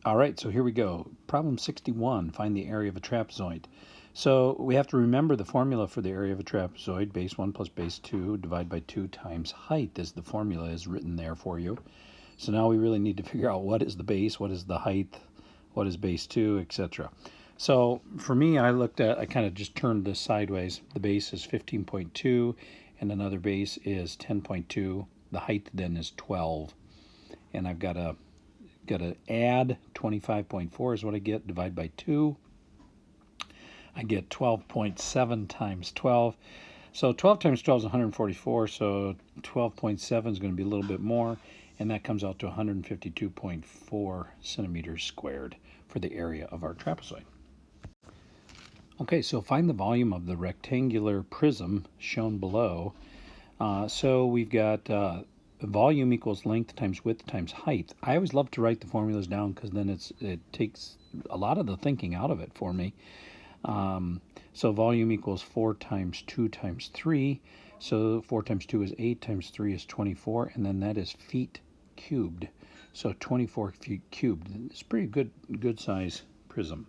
All right, so here we go. Problem 61, find the area of a trapezoid. So we have to remember the formula for the area of a trapezoid. Base 1 plus base 2 divided by 2 times height is the formula is written there for you. So now we really need to figure out what is the base, what is the height, what is base 2, etc. So for me, I kind of just turned this sideways. The base is 15.2 and another base is 10.2. The height then is 12. And I've got to add 25.4 is what I get, divide by 2. I get 12.7 times 12. So 12 times 12 is 144, so 12.7 is going to be a little bit more, and that comes out to 152.4 centimeters squared for the area of our trapezoid. Okay, so find the volume of the rectangular prism shown below. So we've got volume equals length times width times height. I always love to write the formulas down because then it takes a lot of the thinking out of it for me. So volume equals 4 times 2 times 3. So 4 times 2 is 8 times 3 is 24, and then that is feet cubed. So 24 feet cubed. It's a pretty good size prism.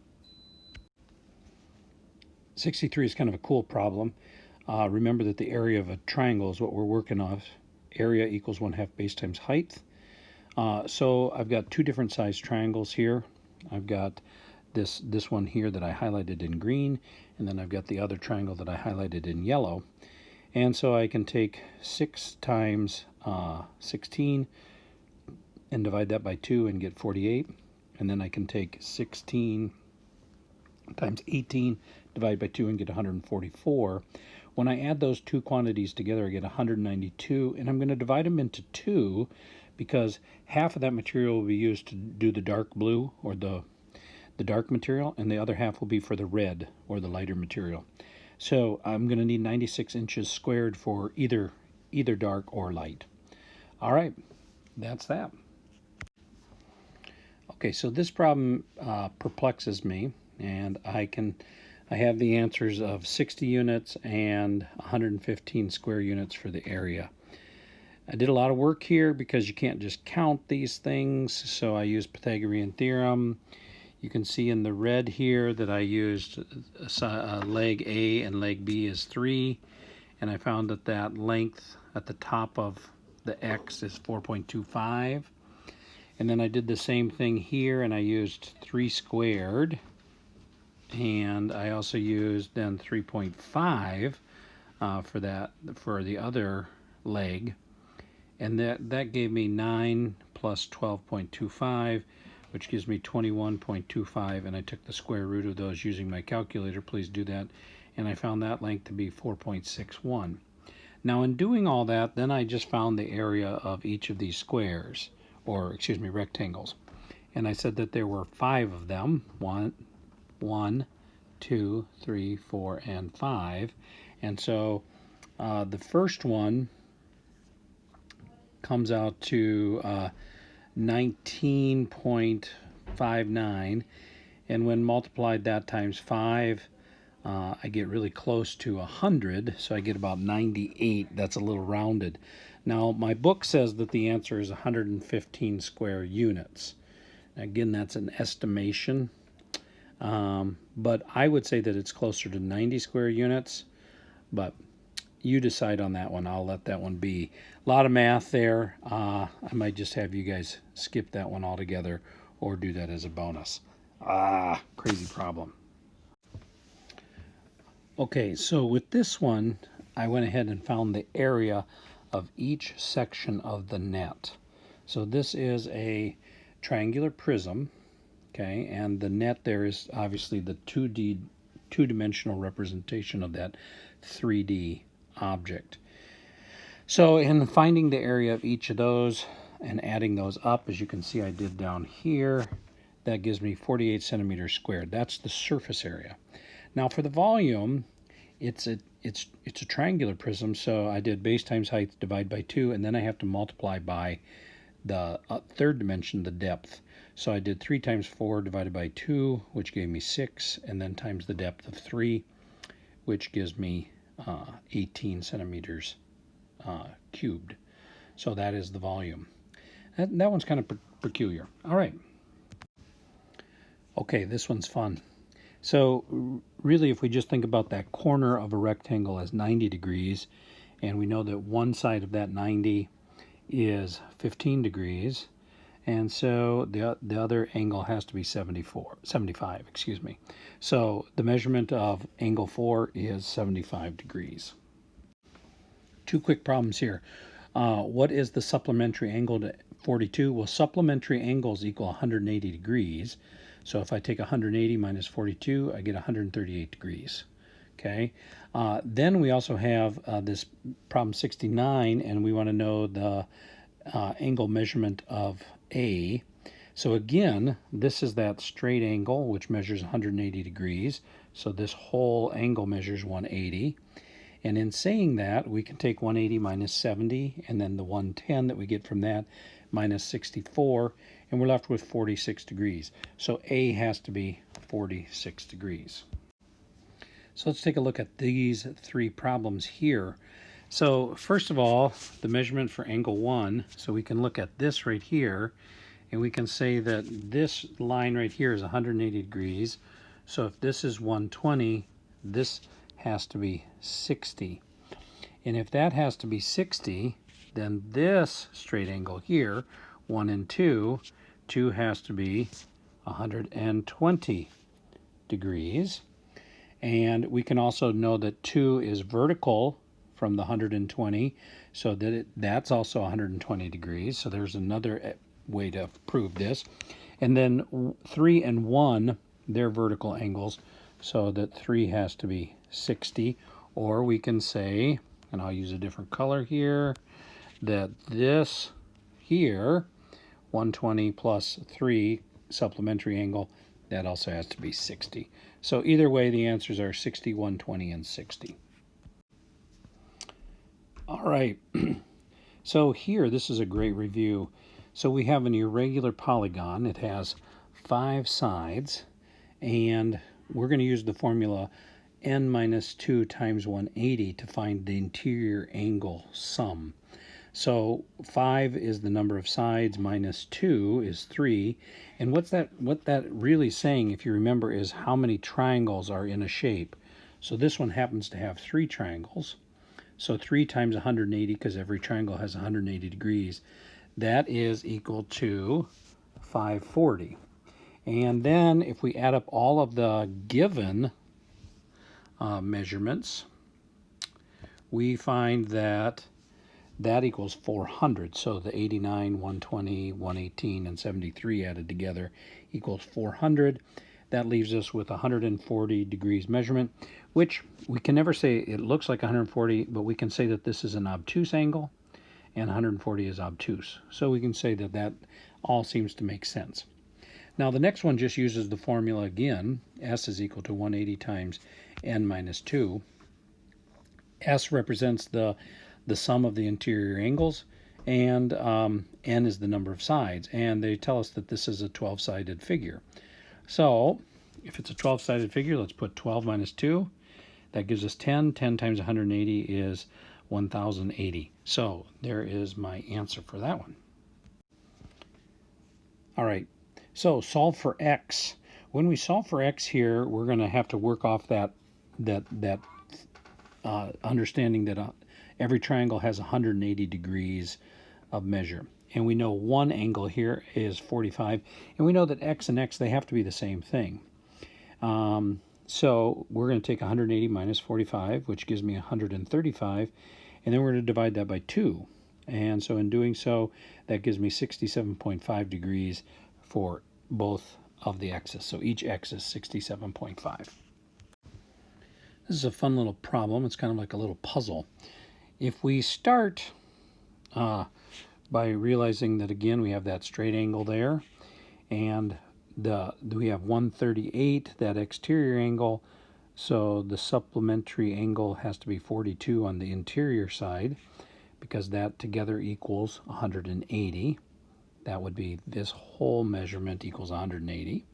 63 is kind of a cool problem. Remember that the area of a triangle is what we're working off. Area equals 1/2 base times height. So I've got two different size triangles here. I've got this one here that I highlighted in green, and then I've got the other triangle that I highlighted in yellow. And so I can take 6 times 16 and divide that by 2 and get 48. And then I can take 16 times 18, divide by 2 and get 144. When I add those two quantities together, I get 192, and I'm going to divide them into 2 because half of that material will be used to do the dark blue or the dark material, and the other half will be for the red or the lighter material. So I'm going to need 96 inches squared for either dark or light. All right, that's that. Okay, so this problem perplexes me, and I have the answers of 60 units and 115 square units for the area. I did a lot of work here because you can't just count these things, so I used Pythagorean Theorem. You can see in the red here that I used leg A and leg B is 3, and I found that length at the top of the X is 4.25. And then I did the same thing here, and I used 3 squared. And I also used then 3.5 for the other leg, and that gave me 9 plus 12.25, which gives me 21.25, and I took the square root of those using my calculator. Please do that. And I found that length to be 4.61. Now in doing all that, then I just found the area of each of these squares, or excuse me, rectangles, and I said that there were 5 of them. 1, 2, 3, 4, and 5. And so the first one comes out to 19.59, and when multiplied that times 5, I get really close to 100, so I get about 98. That's a little rounded. Now my book says that the answer is 115 square units. Again, that's an estimation. But I would say that it's closer to 90 square units, but you decide on that one. I'll let that one be. A lot of math there. I might just have you guys skip that one altogether or do that as a bonus. Crazy problem. Okay, so with this one, I went ahead and found the area of each section of the net. So this is a triangular prism. Okay, and the net there is obviously the two-dimensional representation of that 3D object. So in finding the area of each of those and adding those up, as you can see I did down here, that gives me 48 centimeters squared. That's the surface area. Now for the volume, it's a triangular prism, so I did base times height divide by 2, and then I have to multiply by the third dimension, the depth. So I did 3 times 4 divided by 2, which gave me 6, and then times the depth of 3, which gives me 18 centimeters cubed. So that is the volume. That one's kind of peculiar. All right. Okay, this one's fun. So really, if we just think about that corner of a rectangle as 90 degrees, and we know that one side of that 90 is 15 degrees, and so the other angle has to be 75, excuse me. So the measurement of angle 4 is 75 degrees. Two quick problems here. What is the supplementary angle to 42? Well, supplementary angles equal 180 degrees. So if I take 180 minus 42, I get 138 degrees. Okay. Then we also have this problem 69, and we want to know the angle measurement of A. So again, this is that straight angle, which measures 180 degrees. So this whole angle measures 180. And in saying that, we can take 180 minus 70, and then the 110 that we get from that minus 64, and we're left with 46 degrees. So A has to be 46 degrees. So let's take a look at these three problems here. So first of all, the measurement for angle 1. So we can look at this right here, and we can say that this line right here is 180 degrees. So if this is 120, this has to be 60. And if that has to be 60, then this straight angle here, 1 and 2 has to be 120 degrees. And we can also know that 2 is vertical from the 120, so that that's also 120 degrees. So there's another way to prove this. And then 3 and 1, they're vertical angles, so that 3 has to be 60. Or we can say, and I'll use a different color here, that this here, 120 plus 3 supplementary angle, that also has to be 60. So either way, the answers are 60, 120, and 60. All right, so here, this is a great review. So we have an irregular polygon. It has 5 sides, and we're going to use the formula n minus 2 times 180 to find the interior angle sum. So 5 is the number of sides, minus 2 is 3. And what that really saying, if you remember, is how many triangles are in a shape. So this one happens to have 3 triangles. So 3 times 180, because every triangle has 180 degrees, that is equal to 540. And then if we add up all of the given measurements, we find that equals 400. So the 89, 120, 118, and 73 added together equals 400. That leaves us with 140 degrees measurement, which we can never say it looks like 140, but we can say that this is an obtuse angle, and 140 is obtuse. So we can say that that all seems to make sense. Now the next one just uses the formula again. S is equal to 180 times n minus 2. S represents the sum of the interior angles, and n is the number of sides. And they tell us that this is a 12-sided figure. So if it's a 12-sided figure, let's put 12 minus 2. That gives us 10. 10 times 180 is 1080. So there is my answer for that one. All right, so solve for x. When we solve for x here, we're going to have to work off that understanding that every triangle has 180 degrees of measure. And we know one angle here is 45, and we know that x and x, they have to be the same thing. So we're going to take 180 minus 45, which gives me 135, and then we're going to divide that by 2. And so in doing so, that gives me 67.5 degrees for both of the x's. So each x is 67.5. This is a fun little problem. It's kind of like a little puzzle. If we start by realizing that, again, we have that straight angle there, and we have 138, that exterior angle, so the supplementary angle has to be 42 on the interior side, because that together equals 180. That would be this whole measurement equals 180.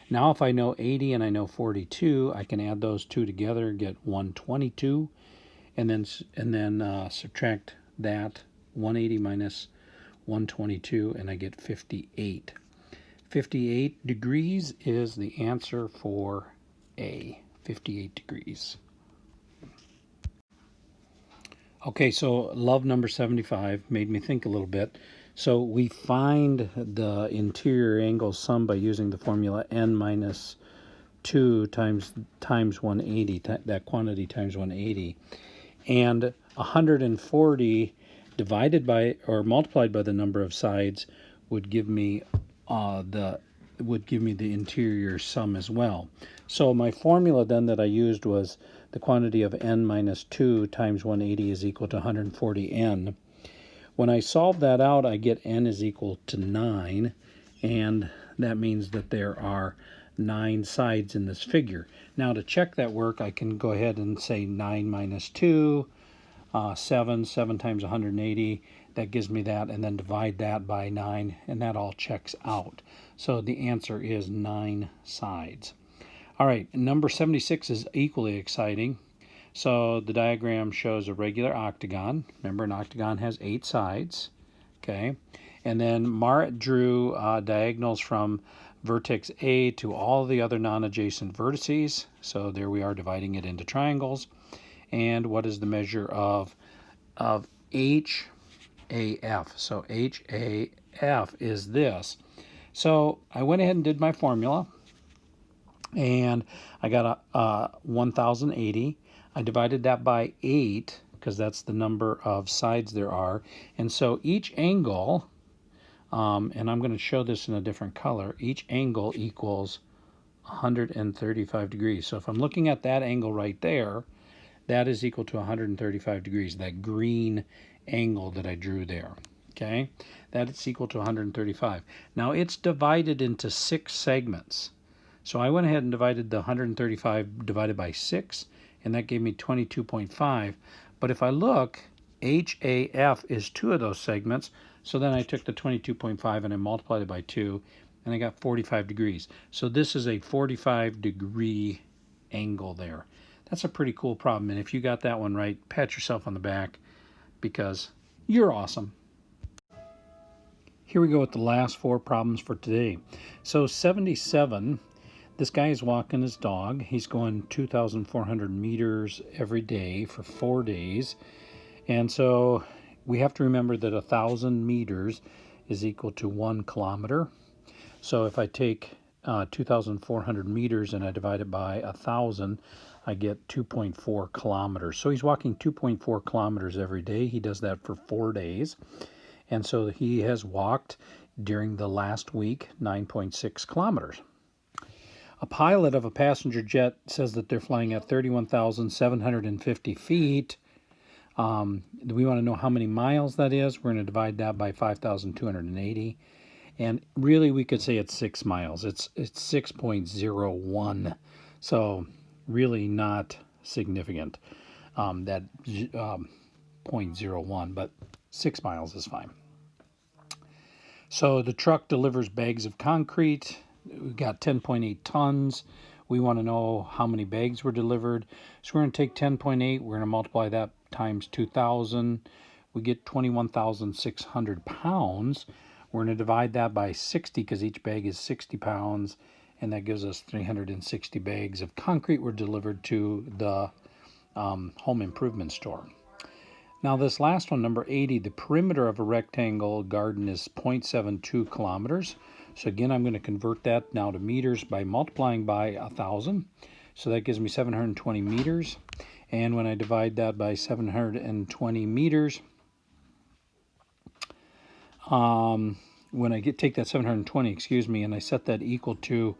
Now if I know 80 and I know 42, I can add those two together and get 122, and then subtract that 180 minus 122, and I get 58. 58 degrees is the answer for A, 58 degrees. Okay, so love number 75 made me think a little bit. So we find the interior angle sum by using the formula n minus 2 times 180, that quantity times 180. And 140 divided by or multiplied by the number of sides would give me the interior sum as well. So my formula then that I used was the quantity of n minus 2 times 180 is equal to 140n. When I solve that out, I get n is equal to 9, and that means that there are 9 sides in this figure. Now to check that work, I can go ahead and say 9 minus 2, 7 times 180, that gives me that, and then divide that by 9, and that all checks out. So the answer is 9 sides. All right, number 76 is equally exciting. So the diagram shows a regular octagon. Remember, an octagon has 8 sides. Okay, and then Marit drew diagonals from vertex A to all the other non-adjacent vertices. So there we are dividing it into triangles. And what is the measure of HAF? So HAF is this. So I went ahead and did my formula, and I got a 1080. I divided that by 8 because that's the number of sides there are. And so each angle, and I'm going to show this in a different color, each angle equals 135 degrees. So if I'm looking at that angle right there, that is equal to 135 degrees, that green angle that I drew there. Okay, that is equal to 135. Now it's divided into 6 segments. So I went ahead and divided the 135 divided by 6, and that gave me 22.5. But if I look, HAF is 2 of those segments, so then I took the 22.5 and I multiplied it by 2, and I got 45 degrees. So this is a 45 degree angle there. That's a pretty cool problem, and if you got that one right, pat yourself on the back because you're awesome. Here we go with the last 4 problems for today. So 77, this guy is walking his dog. He's going 2,400 meters every day for 4 days. And so we have to remember that 1,000 meters is equal to 1 kilometer. So if I take 2,400 meters and I divide it by 1,000, I get 2.4 kilometers. So he's walking 2.4 kilometers every day. He does that for 4 days. And so he has walked during the last week 9.6 kilometers. A pilot of a passenger jet says that they're flying at 31,750 feet. We want to know how many miles that is. We're going to divide that by 5,280. And really, we could say it's 6 miles. It's 6.01. So really not significant, that 0.01, but 6 miles is fine. So the truck delivers bags of concrete. We've got 10.8 tons. We want to know how many bags were delivered. So we're going to take 10.8. We're going to multiply that times 2,000. We get 21,600 pounds. We're going to divide that by 60 because each bag is 60 pounds. And that gives us 360 bags of concrete were delivered to the home improvement store. Now this last one, number 80, the perimeter of a rectangle garden is 0.72 kilometers. So again, I'm going to convert that now to meters by multiplying by 1,000. So that gives me 720 meters. And when I divide that by 720 meters, when I take that 720, and I set that equal to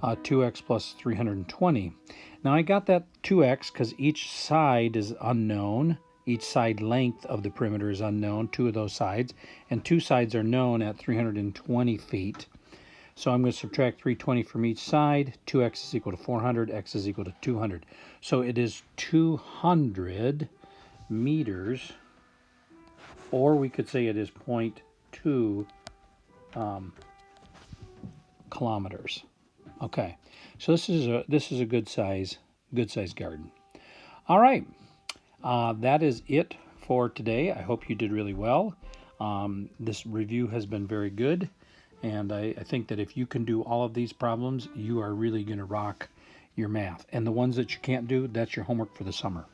2x plus 320. Now I got that 2x because each side is unknown. Each side length of the perimeter is unknown, 2 of those sides, and 2 sides are known at 320 feet. So I'm going to subtract 320 from each side. 2x is equal to 400, x is equal to 200. So it is 200 meters, or we could say it is 0.2 kilometers. Okay, so this is a good size garden. All right, that is it for today. I hope you did really well. This review has been very good, And I think that if you can do all of these problems, you are really going to rock your math. And the ones that you can't do, that's your homework for the summer.